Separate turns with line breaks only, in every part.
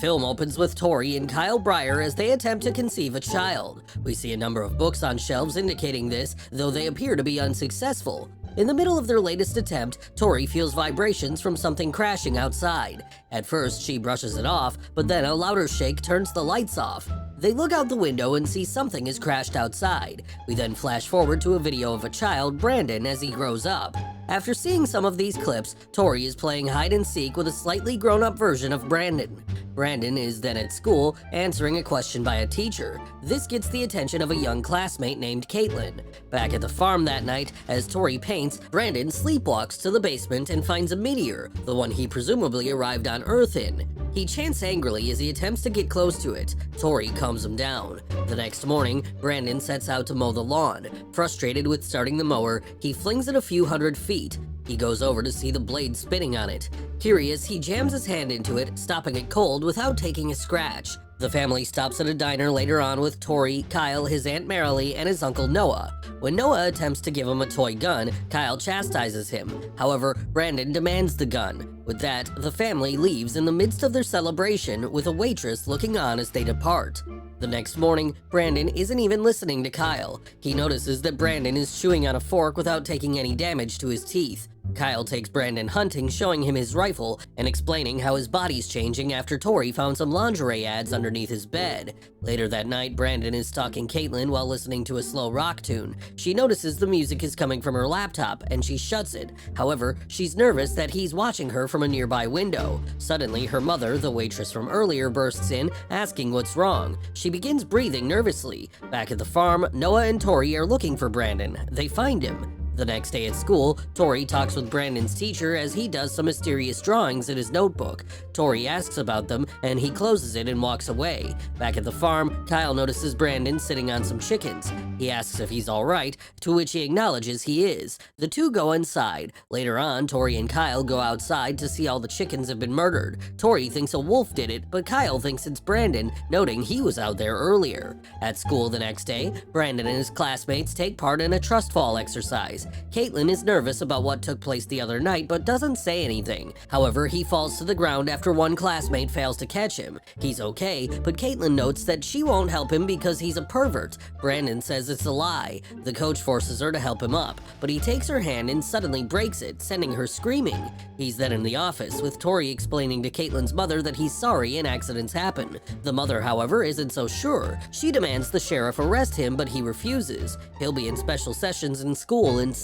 film opens with Tori and Kyle as they attempt to conceive a child. We see a number of books on shelves indicating this, though they appear to be unsuccessful. In the middle of their latest attempt, Tori feels vibrations from something crashing outside. At first, she brushes it off, but then a louder shake turns the lights off. They look out the window and see something has crashed outside. We then flash forward to a video of a child, Brandon, as he grows up. After seeing some of these clips, Tori is playing hide and seek with a slightly grown-up version of Brandon. Brandon is then at school, answering a question by a teacher. This gets the attention of a young classmate named Caitlin. Back at the farm that night, as Tori paints, Brandon sleepwalks to the basement and finds a meteor, the one he presumably arrived on Earth in. He chants angrily as he attempts to get close to it. Tori calms him down. The next morning, Brandon sets out to mow the lawn. Frustrated with starting the mower, he flings it a few hundred feet. He goes over to see the blade spinning on it. Curious, he jams his hand into it, stopping it cold without taking a scratch. The family stops at a diner later on with Tori, Kyle, his Aunt Marilee, and his Uncle Noah. When Noah attempts to give him a toy gun, Kyle chastises him. However, Brandon demands the gun. With that, the family leaves in the midst of their celebration, with a waitress looking on as they depart. The next morning, Brandon isn't even listening to Kyle. He notices that Brandon is chewing on a fork without taking any damage to his teeth. Kyle takes Brandon hunting, showing him his rifle and explaining how his body's changing after Tori found some lingerie ads underneath his bed. Later that night, Brandon is stalking Caitlin while listening to a slow rock tune. She notices the music is coming from her laptop and she shuts it. However, she's nervous that he's watching her from a nearby window. Suddenly, her mother, the waitress from earlier, bursts in, asking what's wrong. She begins breathing nervously. Back at the farm, Noah and Tori are looking for Brandon. They find him. The next day at school, Tori talks with Brandon's teacher as he does some mysterious drawings in his notebook. Tori asks about them, and he closes it and walks away. Back at the farm, Kyle notices Brandon sitting on some chickens. He asks if he's alright, to which he acknowledges he is. The two go inside. Later on, Tori and Kyle go outside to see all the chickens have been murdered. Tori thinks a wolf did it, but Kyle thinks it's Brandon, noting he was out there earlier. At school the next day, Brandon and his classmates take part in a trust fall exercise. Caitlin is nervous about what took place the other night but doesn't say anything. However, he falls to the ground after one classmate fails to catch him. He's okay, but Caitlin notes that she won't help him because he's a pervert. Brandon says it's a lie. The coach forces her to help him up, but he takes her hand and suddenly breaks it, sending her screaming. He's then in the office, with Tori explaining to Caitlin's mother that he's sorry and accidents happen. The mother, however, isn't so sure. She demands the sheriff arrest him, but he refuses. He'll be in special sessions in school instead.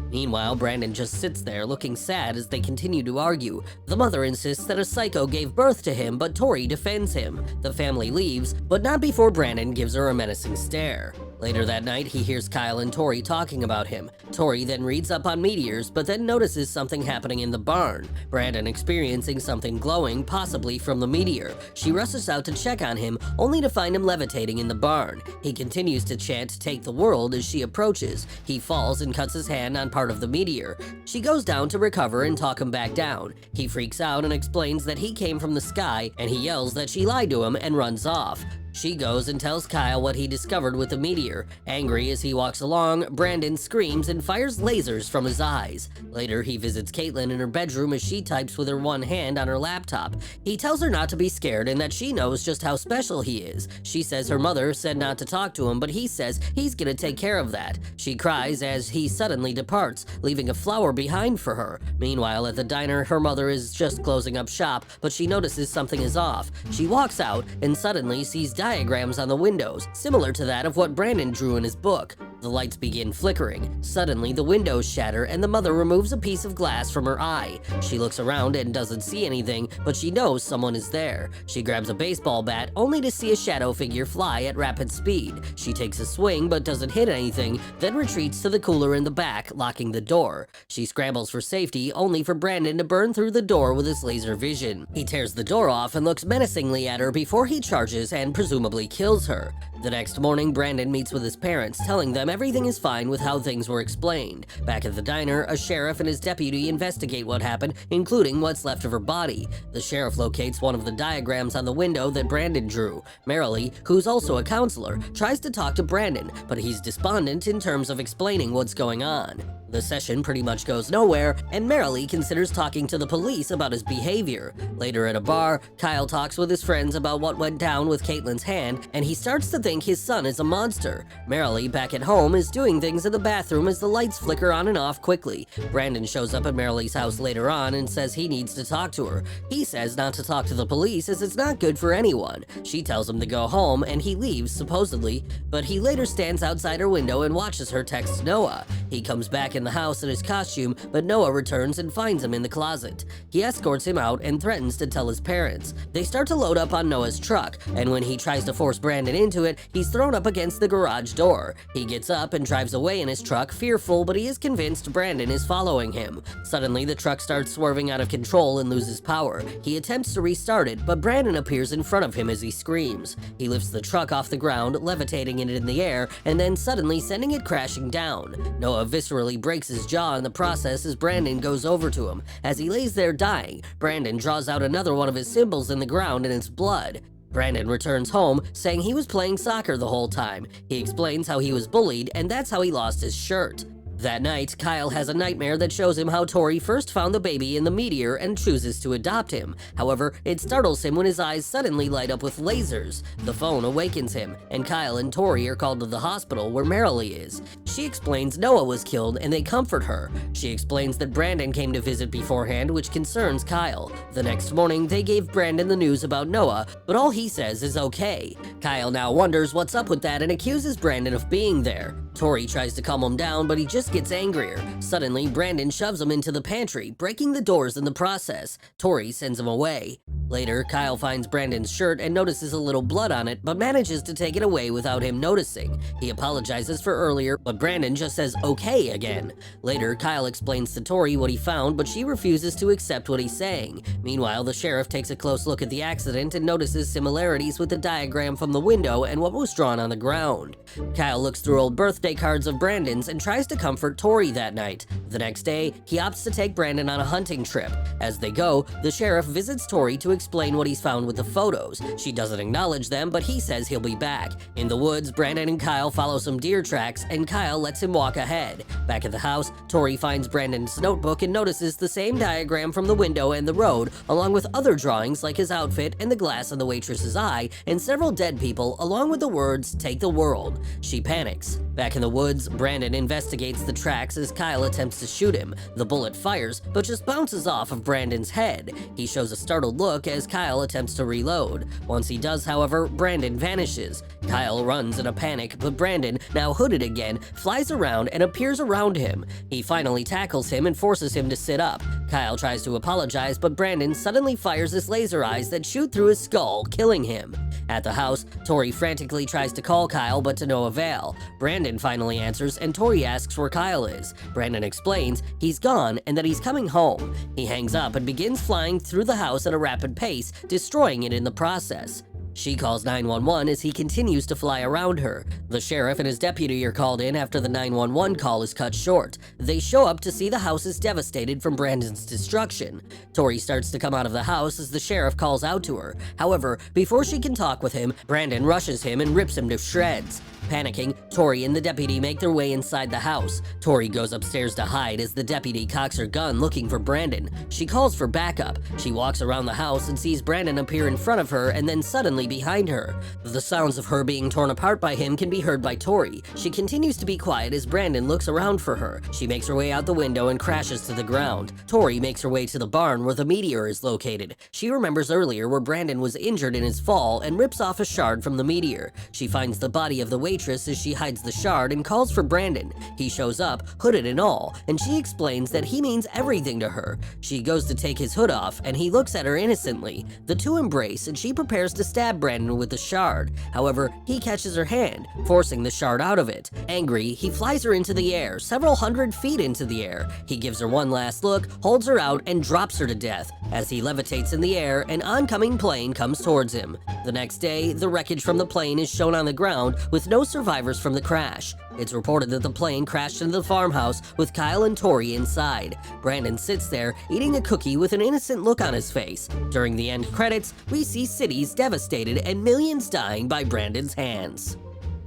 Meanwhile, Brandon just sits there looking sad as they continue to argue. The mother insists that a psycho gave birth to him, but Tori defends him. The family leaves, but not before Brandon gives her a menacing stare. Later that night, he hears Kyle and Tori talking about him. Tori then reads up on meteors, but then notices something happening in the barn. Brandon experiencing something glowing, possibly from the meteor. She rushes out to check on him, only to find him levitating in the barn. He continues to chant, "Take the world," as she approaches. He falls and cuts his hand on part of the meteor. She goes down to recover and talk him back down. He freaks out and explains that he came from the sky, and he yells that she lied to him and runs off. She goes and tells Kyle what he discovered with the meteor. Angry as he walks along, Brandon screams and fires lasers from his eyes. Later, he visits Caitlin in her bedroom as she types with her one hand on her laptop. He tells her not to be scared and that she knows just how special he is. She says her mother said not to talk to him, but he says he's gonna take care of that. She cries as he suddenly departs, leaving a flower behind for her. Meanwhile, at the diner, her mother is just closing up shop, but she notices something is off. She walks out and suddenly sees diagrams on the windows, similar to that of what Brandon drew in his book. The lights begin flickering. Suddenly, the windows shatter and the mother removes a piece of glass from her eye. She looks around and doesn't see anything, but she knows someone is there. She grabs a baseball bat, only to see a shadow figure fly at rapid speed. She takes a swing but doesn't hit anything, then retreats to the cooler in the back, locking the door. She scrambles for safety, only for Brandon to burn through the door with his laser vision. He tears the door off and looks menacingly at her before he charges and presumably kills her. The next morning, Brandon meets with his parents, telling them everything is fine with how things were explained. Back at the diner, a sheriff and his deputy investigate what happened, including what's left of her body. The sheriff locates one of the diagrams on the window that Brandon drew. Marilee, who's also a counselor, tries to talk to Brandon, but he's despondent in terms of explaining what's going on. The session pretty much goes nowhere, and merrily considers talking to the police about his behavior. Later at a bar, Kyle talks with his friends about what went down with Caitlin's hand, and he starts to think his son is a monster. Merrily, back at home, is doing things in the bathroom as the lights flicker on and off quickly. Brandon shows up at Merrily's house later on and says he needs to talk to her. He says not to talk to the police as it's not good for anyone. She tells him to go home, and he leaves, supposedly, but he later stands outside her window and watches her text Noah. He comes back in the house in his costume, but Noah returns and finds him in the closet. He escorts him out and threatens to tell his parents. They start to load up on Noah's truck, and when he tries to force Brandon into it, he's thrown up against the garage door. He gets up and drives away in his truck, fearful, but he is convinced Brandon is following him. Suddenly, the truck starts swerving out of control and loses power. He attempts to restart it, but Brandon appears in front of him as he screams. He lifts the truck off the ground, levitating it in the air, and then suddenly sending it crashing down. Noah viscerally breaks his jaw in the process as Brandon goes over to him. As he lays there dying, Brandon draws out another one of his symbols in the ground and it's blood. Brandon returns home, saying he was playing soccer the whole time. He explains how he was bullied, and that's how he lost his shirt. That night, Kyle has a nightmare that shows him how Tori first found the baby in the meteor and chooses to adopt him. However, it startles him when his eyes suddenly light up with lasers. The phone awakens him, and Kyle and Tori are called to the hospital where Merrily is. She explains Noah was killed and they comfort her. She explains that Brandon came to visit beforehand, which concerns Kyle. The next morning, they gave Brandon the news about Noah, but all he says is okay. Kyle now wonders what's up with that and accuses Brandon of being there. Tori tries to calm him down, but he just gets angrier. Suddenly, Brandon shoves him into the pantry, breaking the doors in the process. Tori sends him away. Later, Kyle finds Brandon's shirt and notices a little blood on it, but manages to take it away without him noticing. He apologizes for earlier, but Brandon just says okay again. Later, Kyle explains to Tori what he found, but she refuses to accept what he's saying. Meanwhile, the sheriff takes a close look at the accident and notices similarities with the diagram from the window and what was drawn on the ground. Kyle looks through old birthday cards of Brandon's and tries to comfort Tori that night. The next day, he opts to take Brandon on a hunting trip. As they go, the sheriff visits Tori to explain what he's found with the photos. She doesn't acknowledge them, but he says he'll be back. In the woods, Brandon and Kyle follow some deer tracks, and Kyle lets him walk ahead. Back at the house, Tori finds Brandon's notebook and notices the same diagram from the window and the road, along with other drawings like his outfit and the glass in the waitress's eye, and several dead people, along with the words, "Take the world." She panics. Back in the woods, Brandon investigates the tracks as Kyle attempts to shoot him. The bullet fires, but just bounces off of Brandon's head. He shows a startled look as Kyle attempts to reload. Once he does, however, Brandon vanishes. Kyle runs in a panic, but Brandon, now hooded again, flies around and appears around him. He finally tackles him and forces him to sit up. Kyle tries to apologize, but Brandon suddenly fires his laser eyes that shoot through his skull, killing him. At the house, Tori frantically tries to call Kyle, but to no avail. Brandon finally answers, and Tori asks where Kyle is. Brandon explains he's gone and that he's coming home. He hangs up and begins flying through the house at a rapid pace, destroying it in the process. She calls 911 as he continues to fly around her. The sheriff and his deputy are called in after the 911 call is cut short. They show up to see the house is devastated from Brandon's destruction. Tori starts to come out of the house as the sheriff calls out to her. However, before she can talk with him, Brandon rushes him and rips him to shreds. Panicking, Tori and the deputy make their way inside the house. Tori goes upstairs to hide as the deputy cocks her gun looking for Brandon. She calls for backup. She walks around the house and sees Brandon appear in front of her and then suddenly behind her. The sounds of her being torn apart by him can be heard by Tori. She continues to be quiet as Brandon looks around for her. She makes her way out the window and crashes to the ground. Tori makes her way to the barn where the meteor is located. She remembers earlier where Brandon was injured in his fall and rips off a shard from the meteor. She finds the body of the waitress as she hides the shard and calls for Brandon. He shows up, hooded and all, and she explains that he means everything to her. She goes to take his hood off and he looks at her innocently. The two embrace and she prepares to stab Brandon with the shard. However, he catches her hand, forcing the shard out of it. Angry, he flies her into the air, several hundred feet into the air. He gives her one last look, holds her out, and drops her to death. As he levitates in the air, an oncoming plane comes towards him. The next day, the wreckage from the plane is shown on the ground with no survivors from the crash. It's reported that the plane crashed into the farmhouse with Kyle and Tori inside. Brandon sits there, eating a cookie with an innocent look on his face. During the end credits, we see cities devastated and millions dying by Brandon's hands.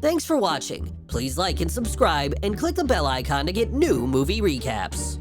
Thanks for watching. Please like and subscribe and click the bell icon to get new movie recaps.